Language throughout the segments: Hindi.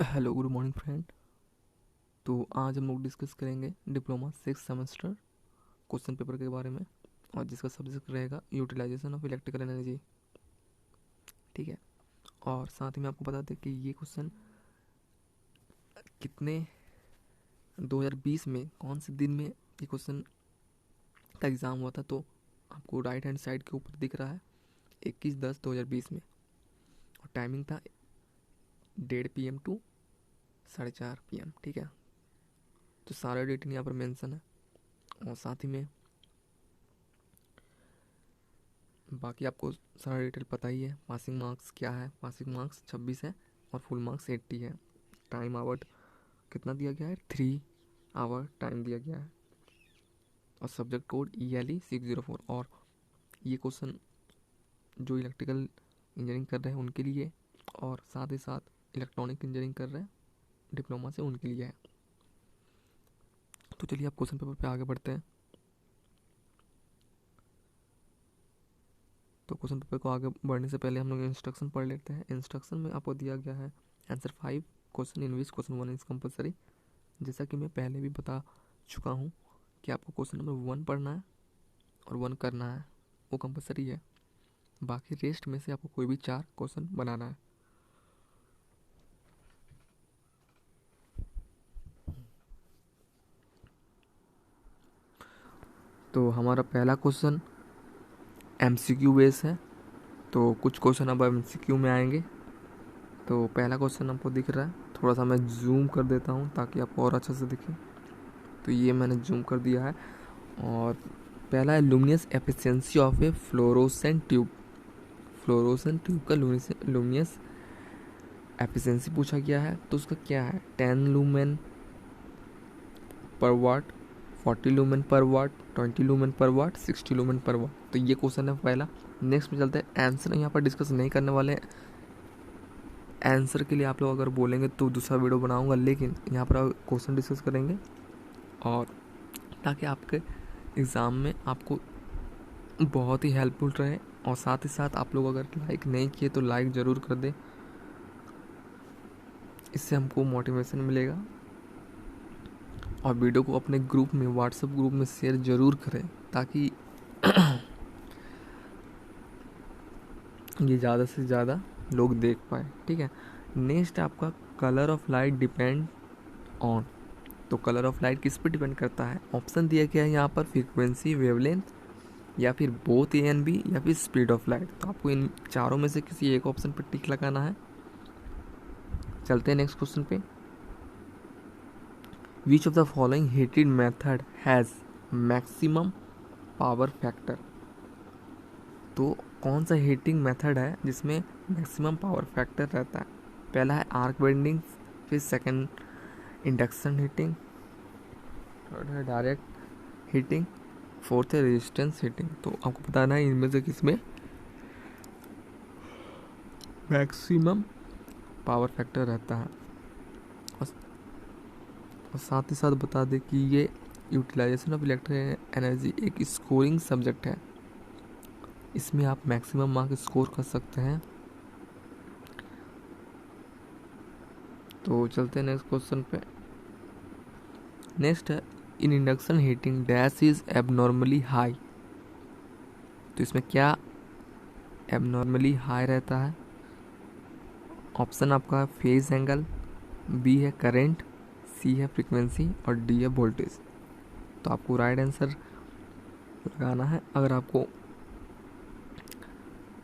Hello, good morning friend. तो आज हम लोग डिस्कस करेंगे डिप्लोमा 6 सेमेस्टर क्वेश्चन पेपर के बारे में, और जिसका सब्जेक्ट रहेगा यूटिलाइजेशन ऑफ इलेक्ट्रिकल एनर्जी। ठीक है। और साथ ही में आपको बता दें कि ये क्वेश्चन कितने 2020 में कौन से दिन में ये क्वेश्चन का एग्ज़ाम हुआ था। तो आपको राइट हैंड साइड के ऊपर दिख रहा है 21/10/2020 में, और टाइमिंग था 1:30 PM टू 4:30 PM। ठीक है। तो सारा डेट यहाँ पर मेंशन है, और साथ ही में बाकी आपको सारा डिटेल पता ही है। पासिंग मार्क्स क्या है, पासिंग मार्क्स 26 है और फुल मार्क्स 80 है। टाइम आवर कितना दिया गया है, 3 आवर टाइम दिया गया है, और सब्जेक्ट कोड ELE 604। और ये क्वेश्चन जो इलेक्ट्रिकल इंजीनियरिंग कर रहे हैं उनके लिए, और साथ ही साथ इलेक्ट्रॉनिक इंजीनियरिंग कर रहे हैं डिप्लोमा से उनके लिए है। तो चलिए आप क्वेश्चन पेपर पे आगे बढ़ते हैं। तो क्वेश्चन पेपर को आगे बढ़ने से पहले हम लोग इंस्ट्रक्शन पढ़ लेते हैं। इंस्ट्रक्शन में आपको दिया गया है answer 5 question in which question 1 is compulsory. जैसा कि मैं पहले भी बता चुका हूँ कि आपको क्वेश्चन नंबर 1 पढ़ना है और 1 करना है, वो कंपलसरी है। बाकी रेस्ट में से आपको कोई भी 4 क्वेश्चन बनाना है। तो हमारा पहला क्वेश्चन MCQ बेस है, तो कुछ क्वेश्चन अब MCQ में आएंगे। तो पहला क्वेश्चन आपको दिख रहा है, थोड़ा सा मैं जूम कर देता हूँ ताकि आपको और अच्छे से दिखे। तो ये मैंने जूम कर दिया है। और पहला है luminous efficiency of A fluorescent tube. Fluorescent tube का लुमिनस एफिशिएंसी पूछा गया है, तो उसका क्या है, 10 लूमेन पर वाट, 40 लूमेन पर वाट, 20 लूमेन पर वाट, 60 लूमेन पर वाट। तो ये क्वेश्चन है पहला। नेक्स्ट में चलते हैं। आंसर यहाँ पर डिस्कस नहीं करने वाले हैं। आंसर के लिए आप लोग अगर बोलेंगे तो दूसरा वीडियो बनाऊंगा, लेकिन यहाँ पर क्वेश्चन डिस्कस करेंगे, और ताकि आपके एग्ज़ाम में आपको बहुत ही हेल्पफुल रहे। और साथ ही साथ आप लोग अगर लाइक नहीं किए तो लाइक ज़रूर कर दें, इससे हमको मोटिवेशन मिलेगा। और वीडियो को अपने ग्रुप में, व्हाट्सएप ग्रुप में शेयर ज़रूर करें, ताकि ये ज़्यादा से ज़्यादा लोग देख पाए। ठीक है। नेक्स्ट आपका colour of light depend on. तो कलर ऑफ लाइट किस पर डिपेंड करता है, ऑप्शन दिया गया है यहाँ पर, फ्रीक्वेंसी, वेवलेंथ, या फिर बोथ A and B, या फिर स्पीड ऑफ लाइट। तो आपको इन चारों में से किसी एक ऑप्शन पर टिक लगाना है। चलते हैं नेक्स्ट क्वेश्चन पे। विच of the following heated method has maximum power factor. तो कौन सा हीटिंग मेथड है जिसमें मैक्सिमम पावर फैक्टर रहता है। पहला है आर्क वेल्डिंग, फिर सेकंड इंडक्शन हीटिंग, थर्ड है डायरेक्ट हीटिंग, फोर्थ है रेजिस्टेंस हीटिंग। तो आपको बताना है इनमें से किसमें मैक्सिमम पावर फैक्टर रहता है। और साथ ही साथ बता दें कि ये यूटिलाइजेशन ऑफ इलेक्ट्रिक एनर्जी एक स्कोरिंग सब्जेक्ट है, इसमें आप मैक्सिमम मार्क स्कोर कर सकते हैं। तो चलते हैं नेक्स्ट क्वेश्चन पे। नेक्स्ट है इन induction heating dash is abnormally high. तो इसमें क्या एबनॉर्मली हाई रहता है। ऑप्शन आपका है फेज एंगल, बी है करंट, सी है फ्रीक्वेंसी, और डी है वोल्टेज। तो आपको राइट आंसर लगाना है। अगर आपको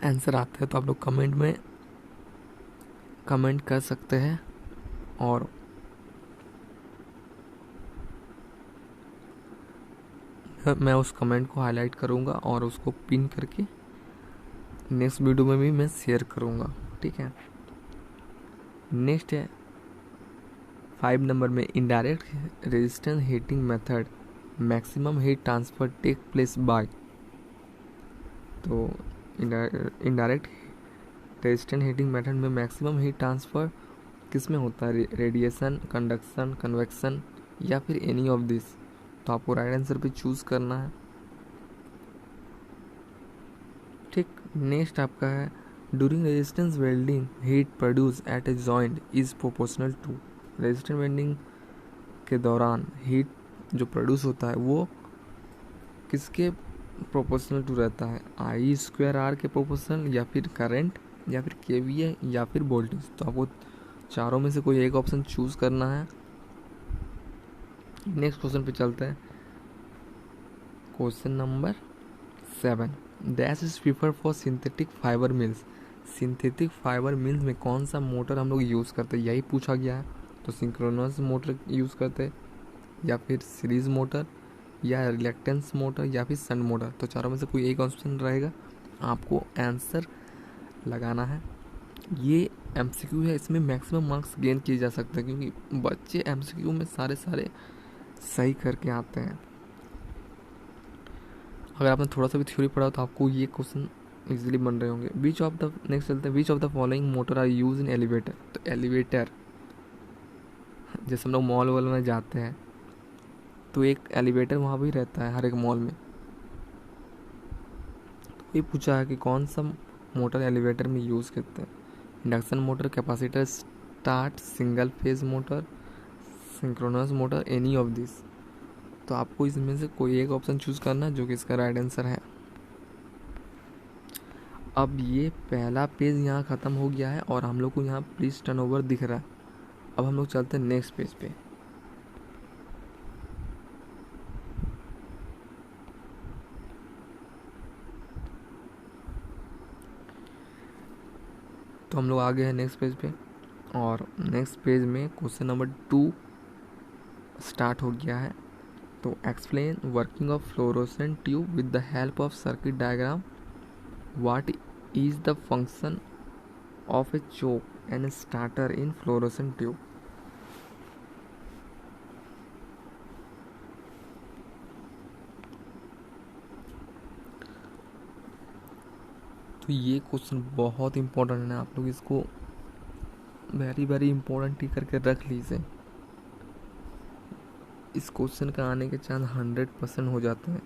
आंसर आता है तो आप लोग कमेंट में कमेंट कर सकते हैं, और मैं उस कमेंट को हाईलाइट करूँगा और उसको पिन करके नेक्स्ट वीडियो में भी मैं शेयर करूँगा। ठीक है। नेक्स्ट है 5 नंबर में indirect resistance heating method maximum heat transfer take place by. तो इनडायरेक्ट रेजिस्टेंस हीटिंग मेथड में मैक्सिमम हीट ट्रांसफ़र किस में होता है, रेडिएशन, कंडक्शन, कन्वेक्शन, या फिर एनी ऑफ दिस। तो आपको राइट आंसर पे चूज़ करना है। ठीक। नेक्स्ट आपका है during resistance welding heat produce at a joint is proportional to. Resistance welding के दौरान हीट जो प्रोड्यूस होता है वो किसके प्रोपोर्शनल टू रहता है, आई स्क्वायर आर के प्रोपोर्शनल, या फिर करंट, या फिर केवीए, या फिर वोल्टेज। तो आपको चारों में से कोई एक ऑप्शन चूज करना है। नेक्स्ट क्वेश्चन पे चलते हैं। Question number 7, dash is prefer for synthetic fibre mills. Synthetic fibre mills में कौन सा मोटर हम लोग यूज़ करते हैं, यही पूछा गया है। तो सिंक्रोनस मोटर यूज़ करते हैं, या फिर सीरीज मोटर, या रिलेक्टेंस मोटर, या फिर शंट मोटर। तो चारों में से कोई एक ऑप्शन रहेगा, आपको आंसर लगाना है। ये एमसीक्यू है, इसमें मैक्सिमम मार्क्स गेन किए जा सकते हैं क्योंकि बच्चे एमसीक्यू में सारे सही करके आते हैं। अगर आपने थोड़ा सा भी थ्योरी पढ़ा तो आपको ये क्वेश्चन इजीली बन रहे होंगे। नेक्स्ट चलते हैं, which of the following motor are use in elevator. तो एलिवेटर, जैसे हम लोग मॉल वॉल में जाते हैं तो एक एलिवेटर वहाँ भी रहता है हर एक मॉल में। तो ये पूछा है कि कौन सा मोटर एलिवेटर में यूज़ करते हैं, induction motor, capacitor start, single phase motor, synchronous motor, any of this. तो आपको इसमें से कोई एक ऑप्शन चूज करना है जो कि इसका राइट आंसर है। अब ये पहला पेज यहाँ ख़त्म हो गया है और हम लोग को यहाँ प्लीज टर्नओवर दिख रहा है। अब हम लोग चलते हैं नेक्स्ट पेज पे। तो हम लोग आगे हैं नेक्स्ट पेज पे, और नेक्स्ट पेज में क्वेश्चन नंबर 2 स्टार्ट हो गया है। तो explain working of fluorescent tube with the help of circuit diagram. What is the function of a choke and starter in fluorescent tube. तो ये क्वेश्चन बहुत इंपॉर्टेंट है, आप लोग इसको वेरी वेरी इंपॉर्टेंट ही करके रख लीजिए। इस क्वेश्चन का आने के चांस 100% हो जाते हैं,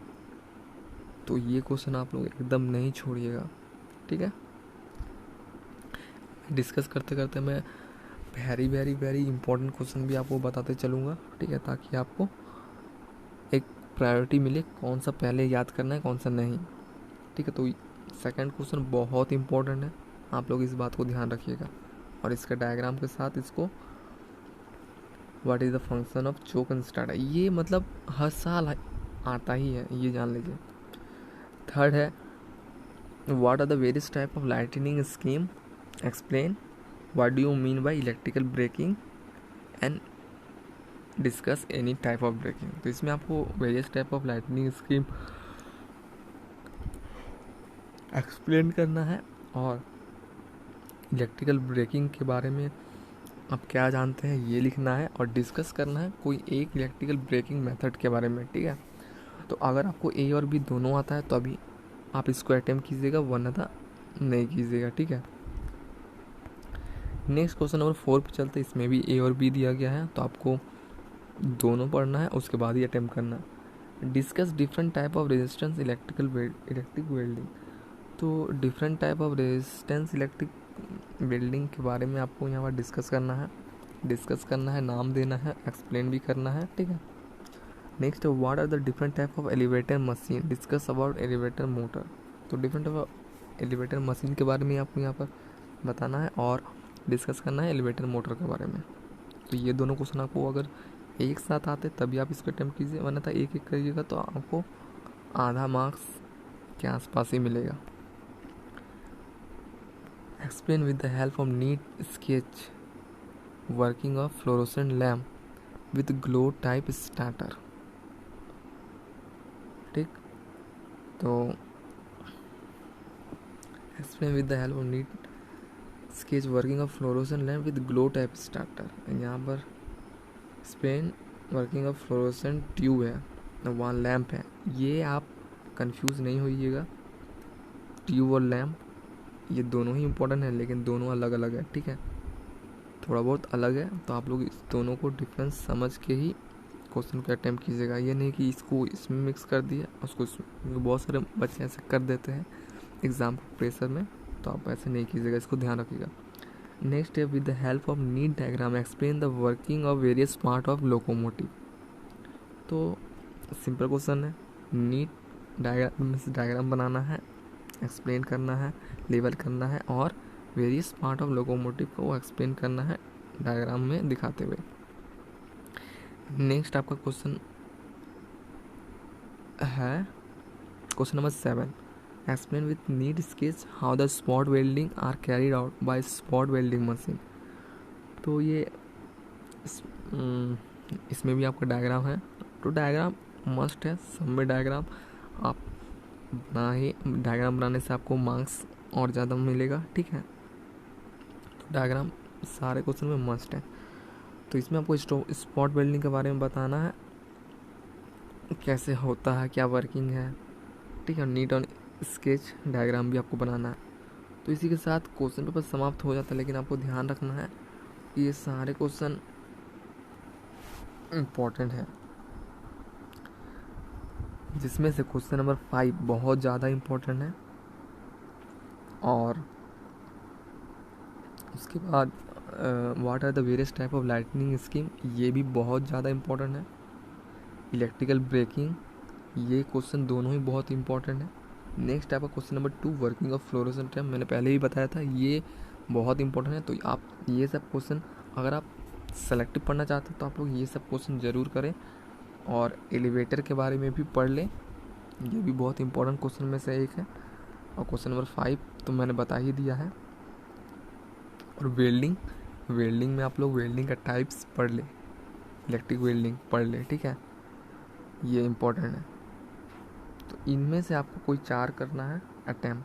तो ये क्वेश्चन आप लोग एकदम नहीं छोड़िएगा, ठीक है। डिस्कस करते करते मैं very very very important question भी आपको बताते चलूँगा, ठीक है, ताकि आपको एक प्रायोरिटी मिले कौन सा पहले याद करना है कौन सा नहीं, ठीक है। तो सेकंड क्वेश्चन बहुत इंपॉर्टेंट है, आप लोग इस बात को ध्यान रखिएगा। और इसका डायग्राम के साथ इसको what is the function of choke and starter, ये मतलब हर साल आता ही है, ये जान लीजिए। थर्ड है what are the various type of lightning scheme, explain what do you mean by electrical braking and discuss any type of braking. तो इसमें आपको various type of lightning scheme explain करना है और इलेक्ट्रिकल ब्रेकिंग के बारे में आप क्या जानते हैं ये लिखना है, और डिस्कस करना है कोई एक इलेक्ट्रिकल ब्रेकिंग मेथड के बारे में, ठीक है। तो अगर आपको ए और बी दोनों आता है तो अभी आप इसको अटेम्प्ट कीजिएगा, वरना नहीं कीजिएगा, ठीक है। नेक्स्ट क्वेश्चन नंबर 4 पे चलते हैं। इसमें भी ए और बी दिया गया है, तो आपको दोनों पढ़ना है, उसके बाद ही अटेम्प्ट करना है। Discuss different type of resistance electric welding. तो different type of resistance electric welding के बारे में आपको यहाँ पर डिस्कस करना है, नाम देना है, एक्सप्लेन भी करना है, ठीक है। Next, what are the different type of elevator machine, discuss about elevator motor. तो different type of elevator machine के बारे में आपको यहाँ पर बताना है और डिस्कस करना है एलिवेटर मोटर के बारे में। तो ये दोनों क्वेश्चन आपको अगर एक साथ आते तभी आप इसको अटेम्प्ट कीजिए, वरना था एक एक करिएगा तो आपको आधा मार्क्स के आसपास ही मिलेगा। Explain with the help of NEET sketch working of fluorescent lamp with glow type starter, ठीक। तो explain with the help of NEET sketch working of fluorescent lamp with glow type starter. यहाँ पर explain working of fluorescent tube है, वहाँ लैम्प है, ये आप कंफ्यूज नहीं होइएगा। ट्यूब और लैम्प ये दोनों ही इम्पोर्टेंट है, लेकिन दोनों अलग अलग है, ठीक है, थोड़ा बहुत अलग है। तो आप लोग इस दोनों को डिफरेंस समझ के ही क्वेश्चन को अटेम्प्ट कीजिएगा, ये नहीं कि इसको इसमें मिक्स कर दिया उसको इसमें। बहुत सारे बच्चे ऐसे कर देते हैं एग्ज़ाम के प्रेशर में, तो आप ऐसे नहीं कीजिएगा, इसको ध्यान रखिएगा। नेक्स्ट है with the help of NEET diagram explain the working of various part of locomotive. तो सिंपल क्वेश्चन है, नीट डायग्राम बनाना है, एक्सप्लेन करना है, लेबल करना है और वेरियस पार्ट ऑफ लोकोमोटिव को एक्सप्लेन करना है डायग्राम में दिखाते हुए। नेक्स्ट आपका क्वेश्चन है question number 7, explain with neat sketch how the spot welding are carried out by spot welding machine. तो ये इसमें भी आपका डायग्राम है, तो डायग्राम मस्ट है, सब में डायग्राम आप डायग्राम बनाने से आपको मार्क्स और ज़्यादा मिलेगा, ठीक है। तो डायग्राम सारे क्वेश्चन में मस्ट है। तो इसमें आपको स्पॉट वेल्डिंग के बारे में बताना है, कैसे होता है, क्या वर्किंग है, ठीक है। नीट ऑन स्केच डायग्राम भी आपको बनाना है। तो इसी के साथ क्वेश्चन पेपर समाप्त हो जाता है, लेकिन आपको ध्यान रखना है ये सारे क्वेश्चन इम्पोर्टेंट है, जिसमें से क्वेश्चन नंबर 5 बहुत ज़्यादा इम्पोर्टेंट है। और उसके बाद what are the various type of lightning scheme, ये भी बहुत ज़्यादा इम्पोर्टेंट है। इलेक्ट्रिकल ब्रेकिंग, ये क्वेश्चन दोनों ही बहुत इंपॉर्टेंट है। नेक्स्ट आपका question number 2 working of fluorescent lamp, मैंने पहले ही बताया था ये बहुत इंपॉर्टेंट है। तो आप ये सब क्वेश्चन अगर आप सेलेक्टिव पढ़ना चाहते हो तो आप लोग ये सब क्वेश्चन ज़रूर करें, और एलिवेटर के बारे में भी पढ़ लें, ये भी बहुत इंपॉर्टेंट क्वेश्चन में से एक है। और क्वेश्चन नंबर 5 तो मैंने बता ही दिया है। और वेल्डिंग में आप लोग वेल्डिंग का टाइप्स पढ़ लें, इलेक्ट्रिक वेल्डिंग पढ़ लें, ठीक है, ये इम्पोर्टेंट है। तो इनमें से आपको कोई 4 करना है अटैम्प्ट,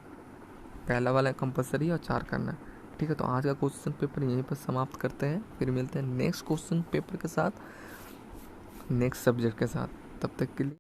पहला वाला कंपलसरी और 4 करना है, ठीक है। तो आज का क्वेश्चन पेपर यहीं पर समाप्त करते हैं, फिर मिलते हैं नेक्स्ट क्वेश्चन पेपर के साथ, नेक्स्ट सब्जेक्ट के साथ। तब तक के लिए